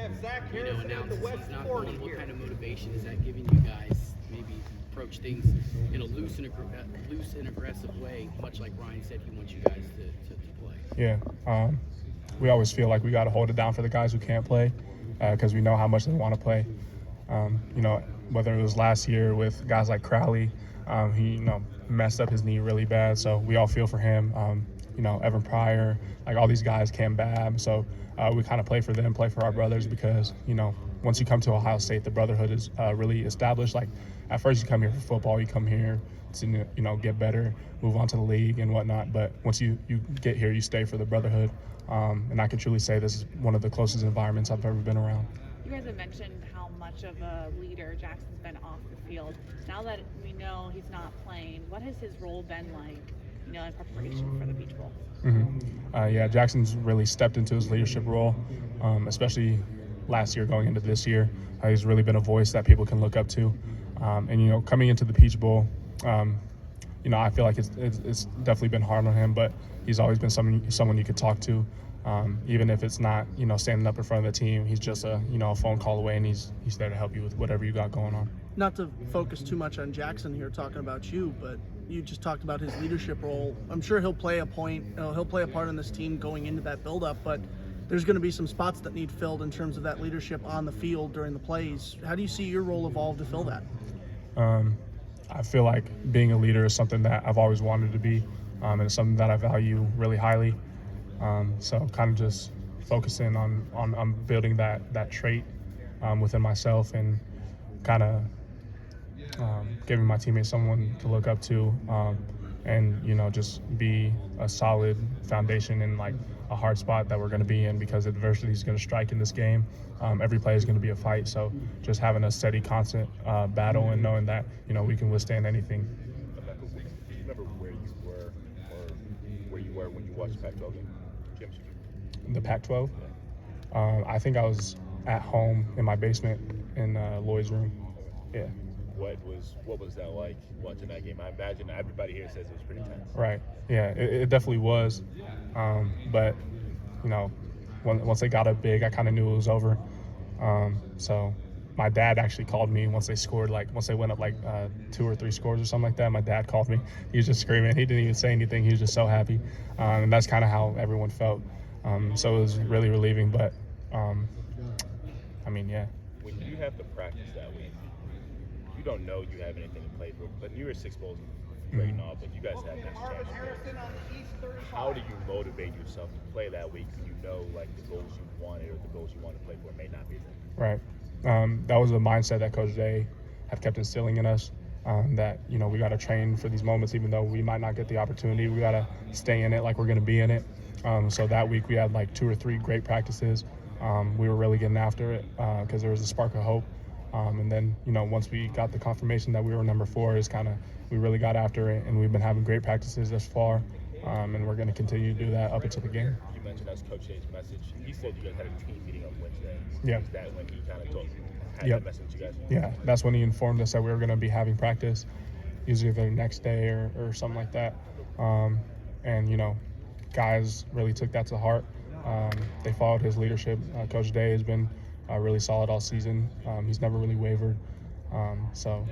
announces he's not going. What kind of motivation is that giving you guys? Maybe approach things in a loose and aggressive way, much like Ryan said he wants you guys to play. Yeah, we always feel like we got to hold it down for the guys who can't play because we know how much they want to play. Whether it was last year with guys like Crowley, he messed up his knee really bad, so we all feel for him. Evan Pryor, like all these guys, Cam Babb. So we kind of play for them, play for our brothers because once you come to Ohio State, the brotherhood is really established. Like at first you come here for football, you come here to get better, move on to the league and whatnot. But once you get here, you stay for the brotherhood. And I can truly say this is one of the closest environments I've ever been around. You guys have mentioned how much of a leader Jaxon's been off the field. Now that we know he's not playing, what has his role been like, in preparation for the Beach Bowl? Jaxon's really stepped into his leadership role, especially last year going into this year. He's really been a voice that people can look up to. And coming into the Peach Bowl, I feel like it's definitely been hard on him, but he's always been someone you could talk to. Even if it's not, standing up in front of the team, he's just a phone call away, and he's there to help you with whatever you got going on. Not to focus too much on Jaxon here, talking about you, but you just talked about his leadership role. I'm sure he'll play a part in this team going into that build-up, but there's going to be some spots that need filled in terms of that leadership on the field during the plays. How do you see your role evolve to fill that? I feel like being a leader is something that I've always wanted to be, and it's something that I value really highly. So kind of just focusing on building that trait within myself and kind of giving my teammates someone to look up to, and just be a solid foundation in like a hard spot that we're going to be in because adversity is going to strike in this game. Every play is going to be a fight, so just having a steady, constant battle and knowing that we can withstand anything. Do you remember where you were when you watched the Pac-12 game? The Pac-12? I think I was at home in my basement in Lloyd's room. Yeah. What was that like watching that game? I imagine everybody here says it was pretty tense. Right. Yeah, it definitely was. But once they got up big, I kind of knew it was over. So my dad actually called me once they went up 2 or 3 scores or something like that. My dad called me. He was just screaming. He didn't even say anything. He was just so happy. And that's kind of how everyone felt. So it was really relieving. But yeah. When you have to practice that week, you don't know you have anything to play for. But you were 6 bowls great and all, but you guys have next chance. How do you motivate yourself to play that week when you know the goals you wanted or the goals you want to play for may not be there? Right. That was a mindset that Coach Day had kept instilling in us, that we got to train for these moments even though we might not get the opportunity. We got to stay in it like we're going to be in it. So that week we had 2 or 3 great practices. We were really getting after it because there was a spark of hope. And then, once we got the confirmation that we were number 4, we really got after it, and we've been having great practices thus far, and we're going to continue to do that up until the game. You mentioned that's Coach Day's message. He said you guys had a team meeting on Wednesday. Yeah. Is that when he kind of had Yep. that message to you guys? Yeah, that's when he informed us that we were going to be having practice, usually the next day or something like that. And, guys really took that to heart. They followed his leadership. Coach Day has been really solid all season. He's never really wavered. So